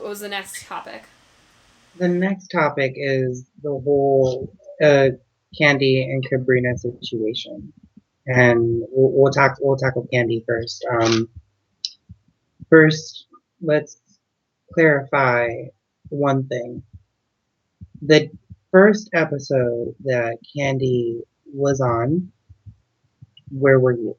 What was the next topic? The next topic is the whole Kandy and Sabrina situation, and we'll tackle Kandy first. First, let's clarify one thing. The first episode that Kandy was on, where were you?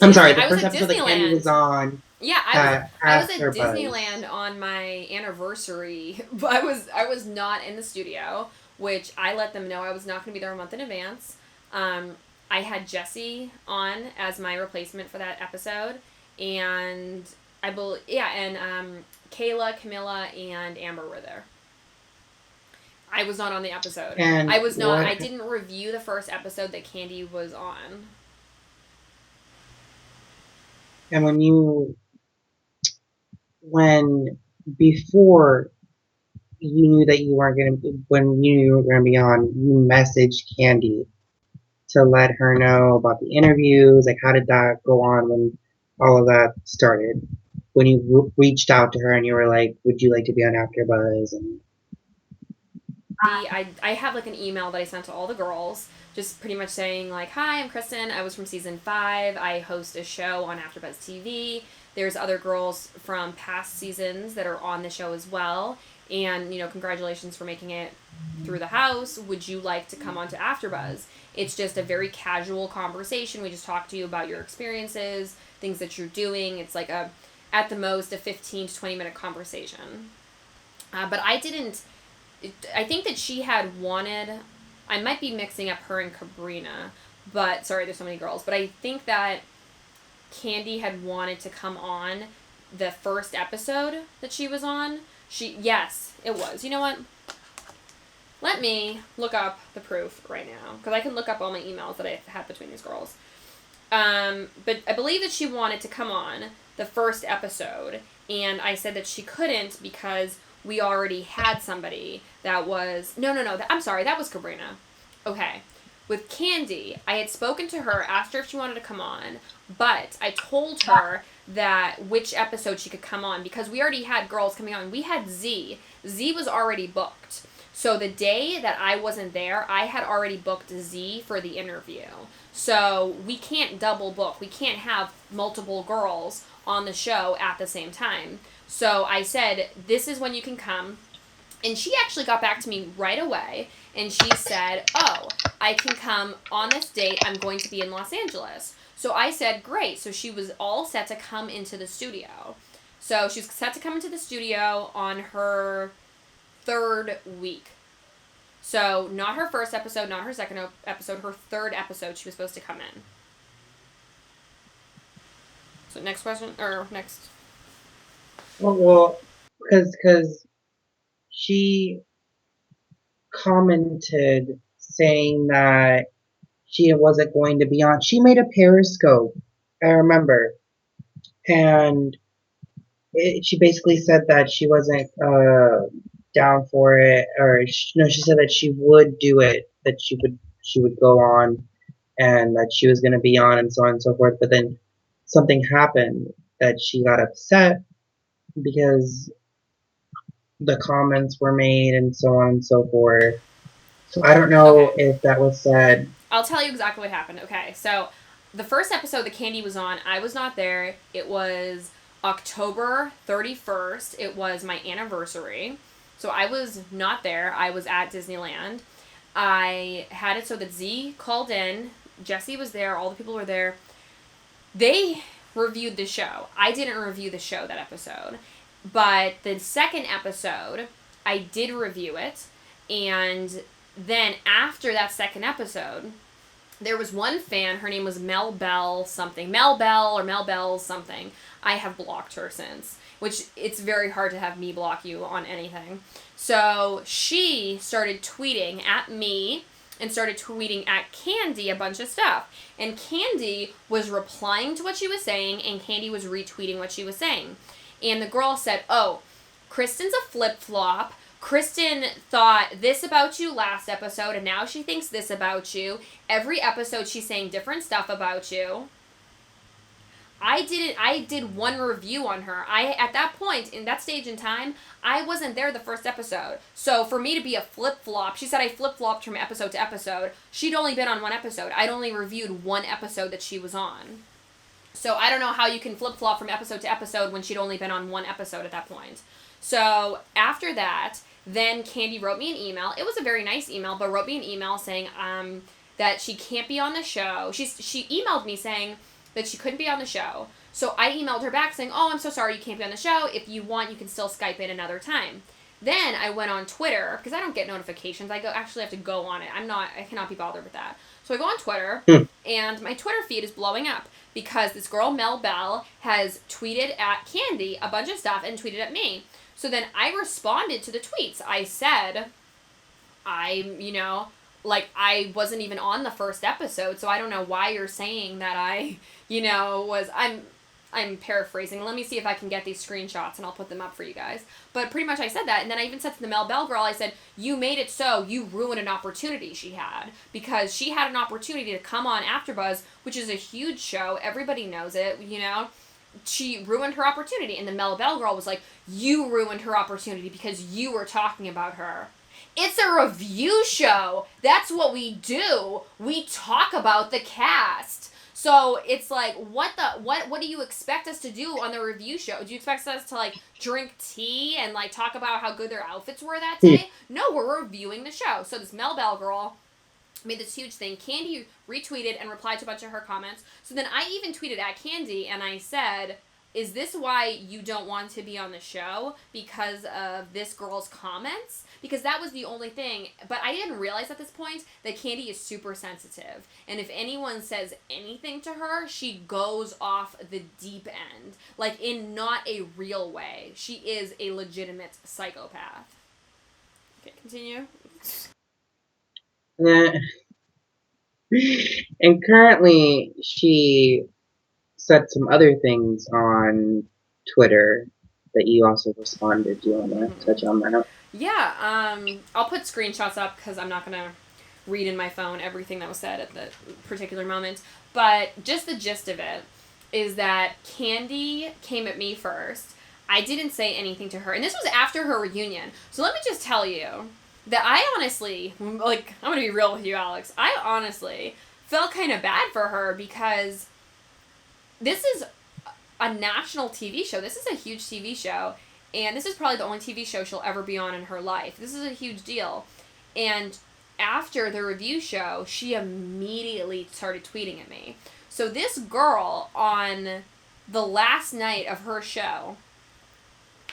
I'm Disney. sorry, the I was first at episode that Kandy was Disneyland. on Yeah, I was at after Buzz. Disneyland on my anniversary. But I was not in the studio, which I let them know I was not going to be there a month in advance. Um, I had Jessie on as my replacement for that episode, and Kayla, Camilla, and Amber were there. I was not on the episode. And I was not. what I didn't review the first episode that Kandy was on. and when before you knew that you weren't gonna when you knew you were gonna be on, you messaged Kandy to let her know about the interviews. Like, how did that go on when all of that started? When you reached out to her and you were like, "Would you like to be on AfterBuzz?" And I have like an email that I sent to all the girls, just pretty much saying like, "Hi, I'm Kristen. I was from season 5. I host a show on AfterBuzz TV. There's other girls from past seasons that are on the show as well, and congratulations for making it through the house. Would you like to come on to AfterBuzz? It's just a very casual conversation. We just talk to you about your experiences, things that you're doing. It's like at the most, a 15 to 20-minute conversation." But I didn't. I think that she had wanted. I might be mixing up her and Sabrina, but sorry, there's so many girls. But I think that Kandy had wanted to come on the first episode that she was on. Yes, it was. You know what? Let me look up the proof right now, because I can look up all my emails that I had between these girls. But I believe that she wanted to come on the first episode, and I said that she couldn't because we already had somebody that was... No, I'm sorry, that was Sabrina. Okay. With Kandy, I had spoken to her, asked her if she wanted to come on, but I told her that which episode she could come on, because we already had girls coming on. We had Z. Z was already booked. So the day that I wasn't there, I had already booked Z for the interview. So we can't double book. We can't have multiple girls on the show at the same time. So I said, this is when you can come. And she actually got back to me right away. And she said, oh, I can come on this date. I'm going to be in Los Angeles. So I said, great. So she was all set to come into the studio. So she's set to come into the studio on her 3rd week. So not her first episode, not her second episode, her 3rd episode she was supposed to come in. So next question, or next. well, because she commented saying that she wasn't going to be on. She made a periscope, I remember, and she basically said that she wasn't down for it, or no, she said that she would do it, that she would go on, and that she was going to be on, and so on and so forth. But then something happened that she got upset because the comments were made and so on and so forth. So I don't know Okay. if that was said. I'll tell you exactly what happened. Okay, so the first episode that Kandy was on, I was not there. It was October 31st. It was my anniversary. So I was not there. I was at Disneyland. I had it so that Z called in. Jessie was there. All the people were there. They reviewed the show. I didn't review the show that episode. But the second episode, I did review it. And then after that second episode, there was one fan. Her name was Mel Bell something. Mel Bell or Mel Bell something. I have blocked her since, which it's very hard to have me block you on anything. So she started tweeting at me and started tweeting at Kandy a bunch of stuff. And Kandy was replying to what she was saying, and Kandy was retweeting what she was saying. And the girl said, oh, Kristen's a flip-flop. Kristen thought this about you last episode, and now she thinks this about you. Every episode she's saying different stuff about you. I did one review on her. At that point, in that stage in time, I wasn't there the first episode. So for me to be a flip-flop, she said I flip-flopped from episode to episode. She'd only been on one episode. I'd only reviewed one episode that she was on. So I don't know how you can flip-flop from episode to episode when she'd only been on one episode at that point. So after that, then Kandy wrote me an email. It was a very nice email, but wrote me an email saying that she can't be on the show. She emailed me saying that she couldn't be on the show. So I emailed her back saying, oh, I'm so sorry you can't be on the show. If you want, you can still Skype in another time. Then I went on Twitter, because I don't get notifications. I actually have to go on it. I cannot be bothered with that. So I go on Twitter, and my Twitter feed is blowing up because this girl, Mel Bell, has tweeted at Kandy a bunch of stuff and tweeted at me. So then I responded to the tweets. I said, I wasn't even on the first episode, so I don't know why you're saying that I'm paraphrasing. Let me see if I can get these screenshots and I'll put them up for you guys. But pretty much I said that, and then I even said to the Mel Bell girl, I said, you made it so you ruined an opportunity she had. Because she had an opportunity to come on AfterBuzz, which is a huge show. Everybody knows it, She ruined her opportunity. And the Mel Bell girl was like, you ruined her opportunity because you were talking about her. It's a review show. That's what we do. We talk about the cast. So it's like, what do you expect us to do on the review show? Do you expect us to drink tea and talk about how good their outfits were that day? No, we're reviewing the show. So this Mel Bell girl made this huge thing. Kandy retweeted and replied to a bunch of her comments. So then I even tweeted at Kandy and I said, is this why you don't want to be on the show? Because of this girl's comments? Because that was the only thing. But I didn't realize at this point that Kandy is super sensitive. And if anyone says anything to her, she goes off the deep end. In not a real way. She is a legitimate psychopath. Okay, continue. And currently, she said some other things on Twitter that you also responded. Do you want to touch on that? Yeah, I'll put screenshots up because I'm not going to read in my phone everything that was said at the particular moment. But just the gist of it is that Kandy came at me first. I didn't say anything to her. And this was after her reunion. So let me just tell you that I honestly, I'm going to be real with you, Alex. I honestly felt kind of bad for her because this is a national TV show. This is a huge TV show. And this is probably the only TV show she'll ever be on in her life. This is a huge deal. And after the review show, she immediately started tweeting at me. So this girl, on the last night of her show,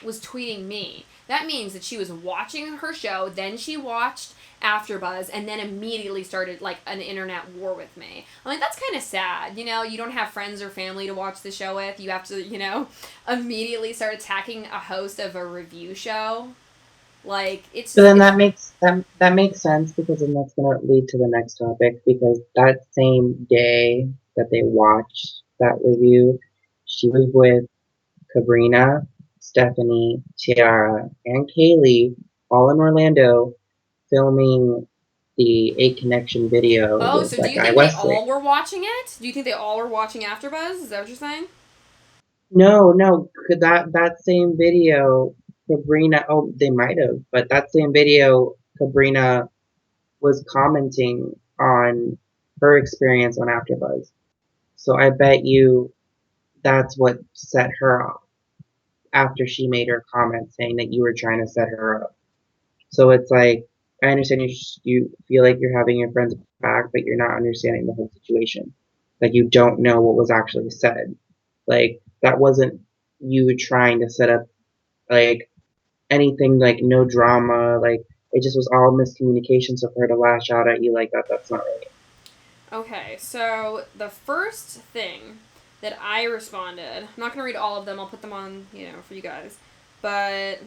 was tweeting me. That means that she was watching her show, then she watched AfterBuzz, and then immediately started an internet war with me. I'm like, that's kind of sad. You don't have friends or family to watch the show with. You have to, immediately start attacking a host of a review show. It's. So then that makes sense, because then that's going to lead to the next topic, because that same day that they watched that review, she was with Sabrina, Stephanie, Tiara, and Kaylee, all in Orlando, filming the 8 Connection video. Oh, so do you think they all were watching it? Do you think they all were watching AfterBuzz? Is that what you're saying? No. That same video, Sabrina, they might have, but that same video, Sabrina was commenting on her experience on AfterBuzz. So I bet you that's what set her off after she made her comment saying that you were trying to set her up. So it's I understand you feel like you're having your friend's back, but you're not understanding the whole situation. You don't know what was actually said. That wasn't you trying to set up anything, no drama. It just was all miscommunication. So for her to lash out at you like that, that's not right. Okay, so the first thing that I responded, I'm not going to read all of them, I'll put them on, for you guys, but,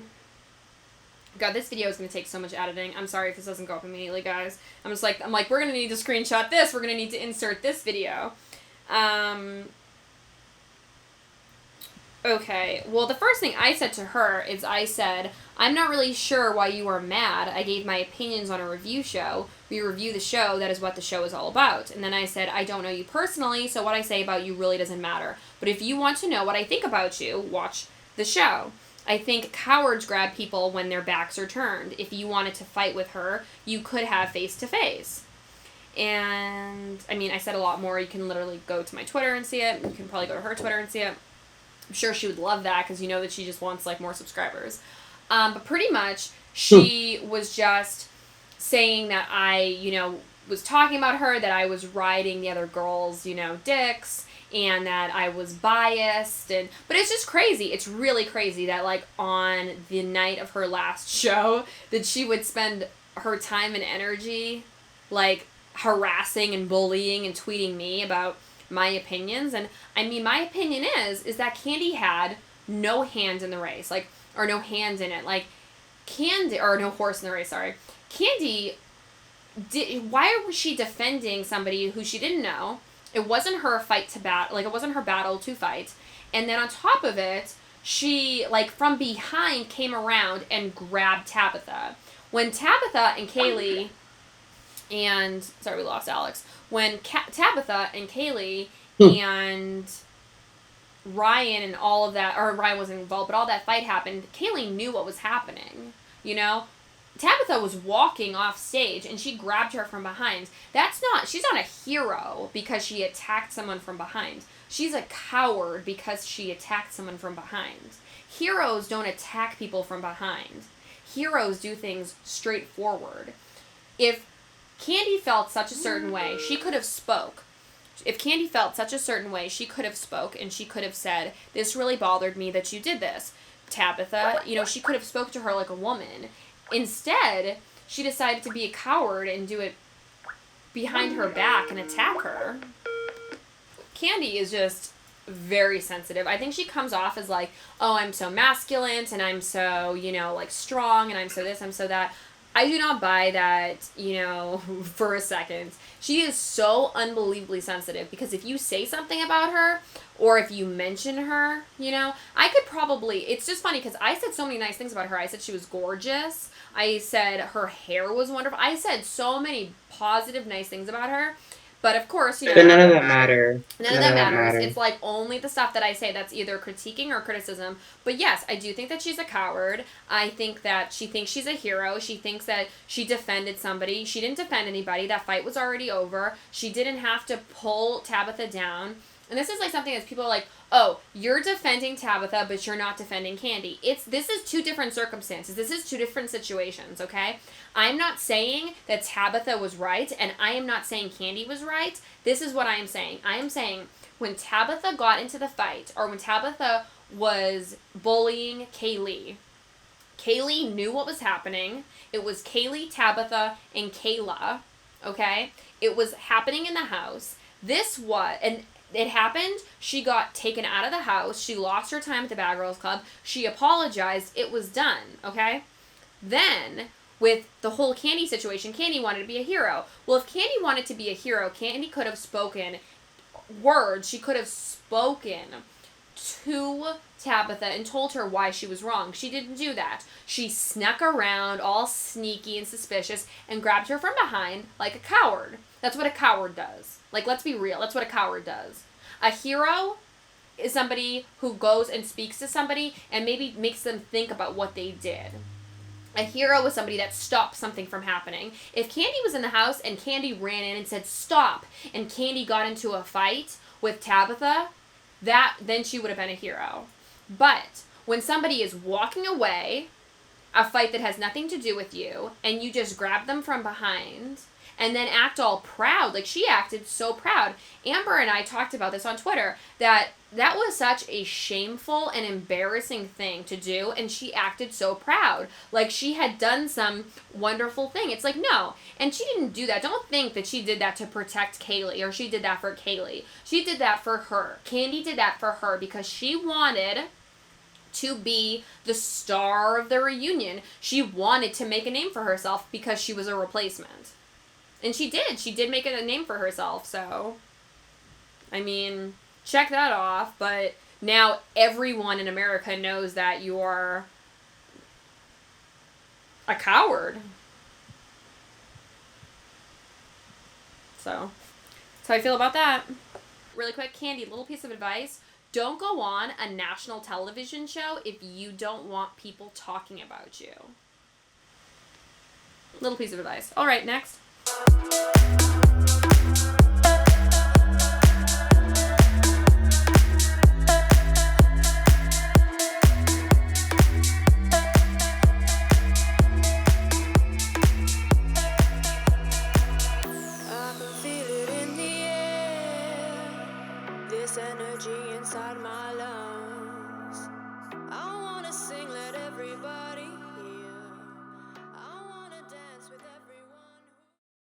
God, this video is going to take so much editing. I'm sorry if this doesn't go up immediately, guys. I'm like, we're going to need to screenshot this, we're going to need to insert this video. Okay, well, the first thing I said to her is I said, I'm not really sure why you are mad. I gave my opinions on a review show. We review the show. That is what the show is all about. And then I said, I don't know you personally, so what I say about you really doesn't matter. But if you want to know what I think about you, watch the show. I think cowards grab people when their backs are turned. If you wanted to fight with her, you could have face-to-face. And, I mean, I said a lot more. You can literally go to my Twitter and see it. You can probably go to her Twitter and see it. I'm sure she would love that because you know that she just wants, like, more subscribers. But pretty much, she was just saying that I, you know, was talking about her, that I was riding the other girls', you know, dicks, and that I was biased. But it's just crazy. It's really crazy that, like, on the night of her last show, that she would spend her time and energy, like, harassing and bullying and tweeting me about my opinions. And I mean, my opinion is that Kandy had no hand in the race, like, or no hand in it, like, Kandy, or no horse in the race, sorry. Kandy why was she defending somebody who she didn't know? It wasn't her fight to battle, like, it wasn't her battle to fight. And then on top of it, she, like, from behind came around and grabbed Tabitha. When Tabitha and Kaylee and, sorry, we lost Alex. When Tabitha and Kaylee and Ryan and all of that, or Ryan wasn't involved, but all that fight happened, Kaylee knew what was happening, you know? Tabitha was walking off stage and she grabbed her from behind. She's not a hero because she attacked someone from behind. She's a coward because she attacked someone from behind. Heroes don't attack people from behind. Heroes do things straightforward. If Kandy felt such a certain way, she could have spoke. If Kandy felt such a certain way, she could have spoke and she could have said, this really bothered me that you did this. Tabitha, you know, she could have spoke to her like a woman. Instead, she decided to be a coward and do it behind her back and attack her. Kandy is just very sensitive. I think she comes off as like, oh, I'm so masculine and I'm so, you know, like, strong and I'm so this, I'm so that. I do not buy that, you know, for a second. She is so unbelievably sensitive because if you say something about her or if you mention her, you know, I could probably, it's just funny because I said so many nice things about her. I said she was gorgeous. I said her hair was wonderful. I said so many positive, nice things about her. But of course, you know. But none of that matter. None of that matters. It's like only the stuff that I say that's either critiquing or criticism. But yes, I do think that she's a coward. I think that she thinks she's a hero. She thinks that she defended somebody. She didn't defend anybody. That fight was already over. She didn't have to pull Tabitha down. And this is like something that people are like, oh, you're defending Tabitha, but you're not defending Kandy. This is two different circumstances. This is two different situations, okay? I'm not saying that Tabitha was right, and I am not saying Kandy was right. This is what I am saying. I am saying when Tabitha got into the fight, or when Tabitha was bullying Kaylee, Kaylee knew what was happening. It was Kaylee, Tabitha, and Kayla, okay? It was happening in the house. And it happened, she got taken out of the house, she lost her time at the Bad Girls Club, she apologized, it was done, okay? Then, with the whole Kandy situation, Kandy wanted to be a hero. Well, if Kandy wanted to be a hero, Kandy could have spoken words, she could have spoken to Tabitha and told her why she was wrong. She didn't do that. She snuck around, all sneaky and suspicious, and grabbed her from behind like a coward. That's what a coward does. Like, let's be real. That's what a coward does. A hero is somebody who goes and speaks to somebody and maybe makes them think about what they did. A hero is somebody that stops something from happening. If Kandy was in the house and Kandy ran in and said, stop, and Kandy got into a fight with Tabitha, then she would have been a hero. But when somebody is walking away, a fight that has nothing to do with you, and you just grab them from behind and then act all proud. Like, she acted so proud. Amber and I talked about this on Twitter, that was such a shameful and embarrassing thing to do, and she acted so proud. Like, she had done some wonderful thing. It's like, no. And she didn't do that. Don't think that she did that to protect Kaylee, or she did that for Kaylee. She did that for her. Kandy did that for her because she wanted to be the star of the reunion. She wanted to make a name for herself because she was a replacement. And she did. She did make a name for herself, so, I mean, check that off. But now everyone in America knows that you're a coward. So, that's how I feel about that. Really quick, Kandy, little piece of advice. Don't go on a national television show if you don't want people talking about you. Little piece of advice. All right, next. Energy inside my lungs. I wanna sing, let everybody